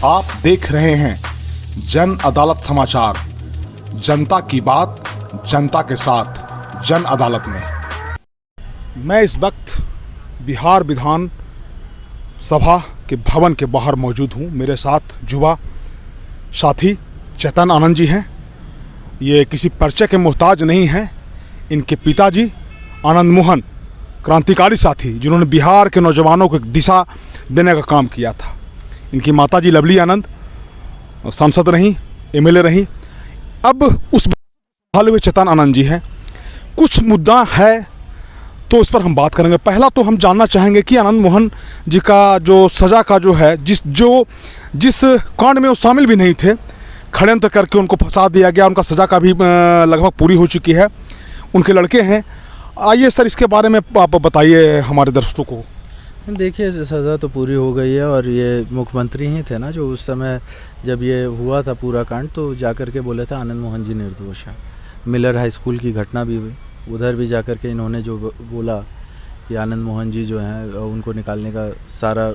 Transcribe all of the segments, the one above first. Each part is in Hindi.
आप देख रहे हैं जन अदालत समाचार, जनता की बात जनता के साथ जन अदालत में। मैं इस वक्त बिहार विधान सभा के भवन के बाहर मौजूद हूँ। मेरे साथ युवा साथी चेतन आनंद जी हैं। ये किसी परिचय के मोहताज नहीं हैं। इनके पिताजी आनंद मोहन क्रांतिकारी साथी, जिन्होंने बिहार के नौजवानों को एक दिशा देने का काम किया था। इनकी माताजी लवली आनंद सांसद रहीं, एमएलए रहीं। अब उस हाल हुए चेतन आनंद जी हैं। कुछ मुद्दा है तो इस पर हम बात करेंगे। पहला तो हम जानना चाहेंगे कि आनंद मोहन जी का जो सज़ा का जो है, जिस कांड में वो शामिल भी नहीं थे, षड्यंत्र करके उनको फंसा दिया गया, उनका सज़ा का भी लगभग पूरी हो चुकी है। उनके लड़के हैं। आइए सर, इसके बारे में आप बताइए हमारे दर्शकों को। देखिए, सज़ा तो पूरी हो गई है और ये मुख्यमंत्री ही थे ना जो उस समय जब ये हुआ था पूरा कांड, तो जाकर के बोले थे आनंद मोहन जी निर्दोष हैं। मिलर हाई स्कूल की घटना भी हुई, उधर भी जाकर के इन्होंने जो बोला कि आनंद मोहन जी जो हैं उनको निकालने का सारा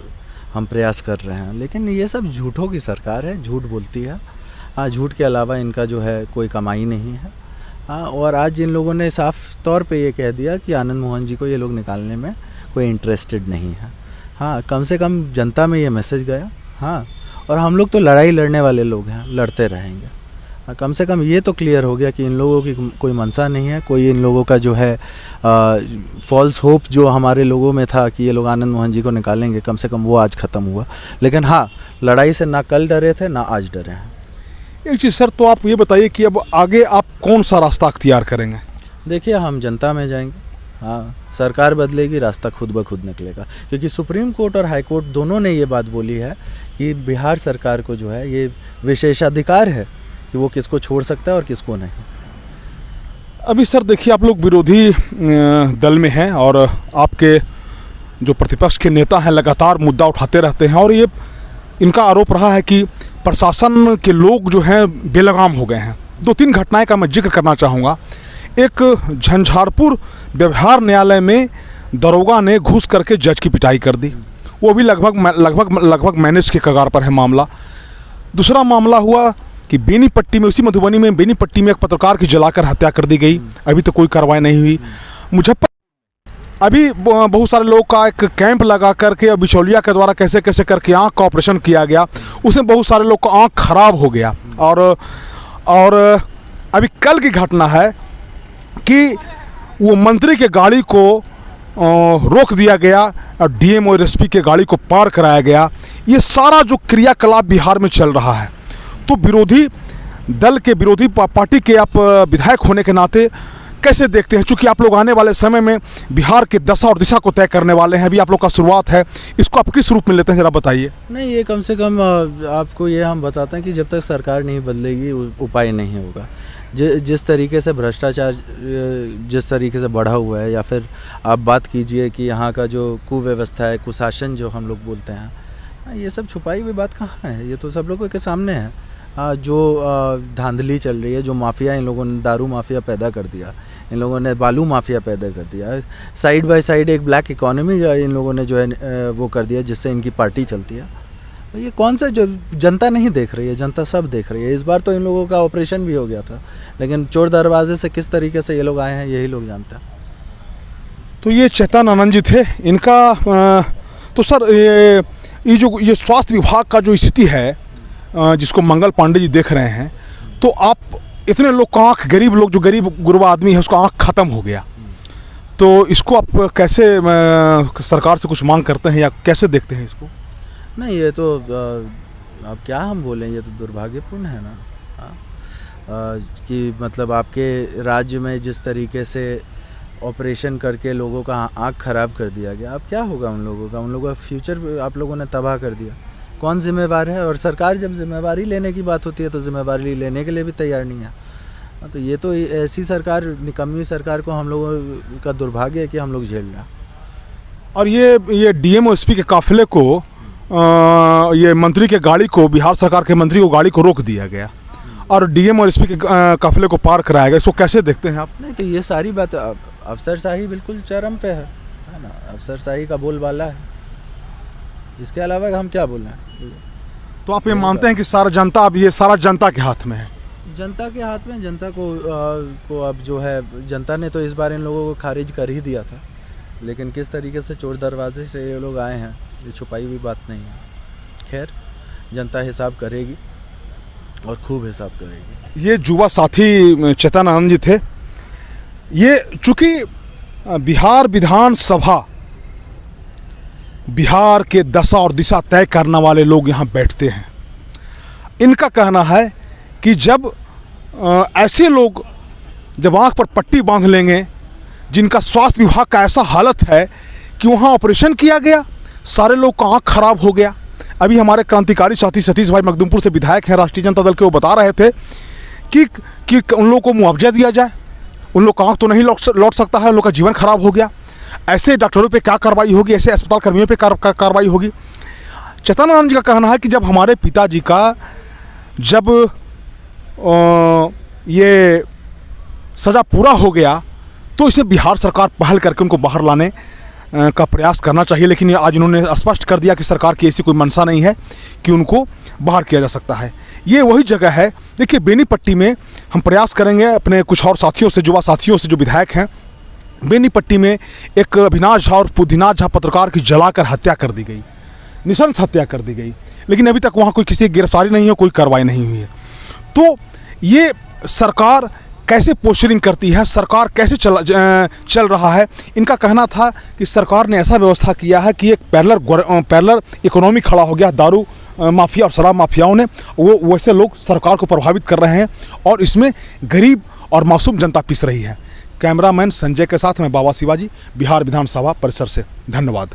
हम प्रयास कर रहे हैं। लेकिन ये सब झूठों की सरकार है, झूठ बोलती है। हाँ, झूठ के अलावा इनका जो है कोई कमाई नहीं है। हाँ, और आज इन लोगों ने साफ तौर पे ये कह दिया कि आनंद मोहन जी को ये लोग निकालने में कोई इंटरेस्टेड नहीं है। हाँ, कम से कम जनता में ये मैसेज गया। हाँ, और हम लोग तो लड़ाई लड़ने वाले लोग हैं, लड़ते रहेंगे। हाँ, कम से कम ये तो क्लियर हो गया कि इन लोगों की कोई मंशा नहीं है, कोई इन लोगों का जो है फॉल्स होप जो हमारे लोगों में था कि ये लोग आनंद मोहन जी को निकालेंगे, कम से कम वो आज ख़त्म हुआ। लेकिन हाँ, लड़ाई से ना कल डरे थे ना आज डरे हैं। एक चीज़ सर, तो आप ये बताइए कि अब आगे आप कौन सा रास्ता अख्तियार करेंगे? देखिए, हम जनता में जाएंगे। हाँ, सरकार बदलेगी, रास्ता खुद ब खुद निकलेगा। क्योंकि सुप्रीम कोर्ट और हाई कोर्ट दोनों ने ये बात बोली है कि बिहार सरकार को जो है ये विशेषाधिकार है कि वो किसको छोड़ सकता है और किसको नहीं। अभी सर देखिए, आप लोग विरोधी दल में हैं और आपके जो प्रतिपक्ष के नेता हैं लगातार मुद्दा उठाते रहते हैं और ये इनका आरोप रहा है कि प्रशासन के लोग जो हैं बेलगाम हो गए हैं। 2-3 घटनाएं का मैं जिक्र करना चाहूँगा। एक झंझारपुर व्यवहार न्यायालय में दरोगा ने घूस करके जज की पिटाई कर दी। वो भी लगभग मैनेज के कगार पर है मामला। दूसरा मामला हुआ कि बेनीपट्टी में, उसी मधुबनी में बेनीपट्टी में एक पत्रकार की जलाकर हत्या कर दी गई। अभी तक कोई कार्रवाई नहीं हुई। मुजफ्फर अभी बहुत सारे लोगों का एक कैंप लगा करके बिचौलिया के द्वारा कैसे कैसे करके आँख का ऑपरेशन किया गया, उसमें बहुत सारे लोग का आँख खराब हो गया। और अभी कल की घटना है कि वो मंत्री के गाड़ी को रोक दिया गया और डीएम और एसपी के गाड़ी को पार कराया गया। ये सारा जो क्रियाकलाप बिहार में चल रहा है, तो विरोधी दल के, विरोधी पार्टी के आप विधायक होने के नाते कैसे देखते हैं? चूँकि आप लोग आने वाले समय में बिहार के दशा और दिशा को तय करने वाले हैं। अभी आप लोग का शुरुआत है, इसको आप किस रूप में लेते हैं, ज़रा बताइए। नहीं, ये कम से कम आपको ये हम बताते हैं कि जब तक सरकार नहीं बदलेगी उपाय नहीं होगा। जिस तरीके से भ्रष्टाचार जिस तरीके से बढ़ा हुआ है, या फिर आप बात कीजिए कि यहाँ का जो कुव्यवस्था है, कुशासन जो हम लोग बोलते हैं, ये सब छुपाई हुई बात कहाँ है? ये तो सब लोगों के सामने है। जो धांधली चल रही है, जो माफिया इन लोगों ने, दारू माफिया पैदा कर दिया, इन लोगों ने बालू माफिया पैदा कर दिया, साइड बाय साइड एक ब्लैक इकोनॉमी इन लोगों ने जो है वो कर दिया, जिससे इनकी पार्टी चलती है। तो ये कौन सा, जो जनता नहीं देख रही है, जनता सब देख रही है। इस बार तो इन लोगों का ऑपरेशन भी हो गया था, लेकिन चोर दरवाजे से किस तरीके से ये लोग आए हैं यही लोग जानते हैं। तो ये चेतन आनंद जी थे। इनका तो सर ये स्वास्थ्य विभाग का जो स्थिति है, जिसको मंगल पांडे जी देख रहे हैं, तो आप इतने लोग का आँख, गरीब लोग, जो गरीब गुरबा आदमी है उसका आँख ख़त्म हो गया, तो इसको आप कैसे सरकार से कुछ मांग करते हैं या कैसे देखते हैं इसको? नहीं, ये तो अब क्या हम बोलें, ये तो दुर्भाग्यपूर्ण है ना। कि मतलब आपके राज्य में जिस तरीके से ऑपरेशन करके लोगों का आँख ख़राब कर दिया गया, अब क्या होगा उन लोगों का? उन लोगों का फ्यूचर आप लोगों ने तबाह कर दिया। कौन जिम्मेवार है? और सरकार जब जिम्मेवारी लेने की बात होती है तो जिम्मेवारी लेने के लिए भी तैयार नहीं है। तो ये तो ऐसी सरकार, निकम्मी सरकार को हम लोगों का दुर्भाग्य है कि हम लोग झेल रहे हैं। और ये डीएम और एसपी के काफिले को, ये मंत्री के गाड़ी को, बिहार सरकार के मंत्री को गाड़ी को रोक दिया गया और डीएम और एसपी के काफिले को पार कराया गया। इसको कैसे देखते हैं आप? नहीं, तो ये सारी बात अफसरशाही बिल्कुल चरम पे है ना। अफसरशाही का बोलबाला है, इसके अलावा हम क्या बोल रहे हैं? तो आप ये मानते हैं कि सारा जनता, अब ये सारा जनता के हाथ में है? जनता के हाथ में, जनता को अब जो है, जनता ने तो इस बार इन लोगों को खारिज कर ही दिया था, लेकिन किस तरीके से चोर दरवाजे से ये लोग आए हैं, ये छुपाई हुई बात नहीं है। खैर, जनता हिसाब करेगी और खूब हिसाब करेगी। ये युवा साथी चेतनानंद जी थे। ये चूँकि बिहार विधानसभा, बिहार के दशा और दिशा तय करने वाले लोग यहाँ बैठते हैं। इनका कहना है कि जब ऐसे लोग जब आँख पर पट्टी बांध लेंगे, जिनका स्वास्थ्य विभाग का ऐसा हालत है कि वहाँ ऑपरेशन किया गया, सारे लोग का आँख खराब हो गया। अभी हमारे क्रांतिकारी साथी सतीश भाई मखदूमपुर से विधायक हैं राष्ट्रीय जनता दल के, वो बता रहे थे कि उन लोगों को मुआवजा दिया जाए। उन लोग का आँख तो नहीं लौट सकता है, उन लोग का जीवन खराब हो गया। ऐसे डॉक्टरों पे क्या कार्रवाई होगी, ऐसे अस्पताल कर्मियों पे कार्रवाई होगी। चेतनानंद जी का कहना है कि जब हमारे पिताजी का जब ये सज़ा पूरा हो गया तो इसे बिहार सरकार पहल करके उनको बाहर लाने का प्रयास करना चाहिए, लेकिन आज इन्होंने स्पष्ट कर दिया कि सरकार की ऐसी कोई मंशा नहीं है कि उनको बाहर किया जा सकता है। ये वही जगह है, देखिए बेनीपट्टी में हम प्रयास करेंगे अपने कुछ और साथियों से, युवा साथियों से जो विधायक हैं। बेनीपट्टी में एक अविनाश झा और पुदीनाथ झा पत्रकार की जलाकर हत्या कर दी गई, निशंस हत्या कर दी गई, लेकिन अभी तक वहाँ कोई किसी की गिरफ्तारी नहीं है, कोई कार्रवाई नहीं हुई है। तो ये सरकार कैसे पोस्चरिंग करती है, सरकार कैसे चल रहा है। इनका कहना था कि सरकार ने ऐसा व्यवस्था किया है कि एक पैरेलल इकोनॉमी खड़ा हो गया, दारू माफिया और शराब माफियाओं ने, वो वैसे लोग सरकार को प्रभावित कर रहे हैं और इसमें गरीब और मासूम जनता पिस रही है। कैमरामैन संजय के साथ मैं बाबा शिवाजी, बिहार विधानसभा परिसर से। धन्यवाद।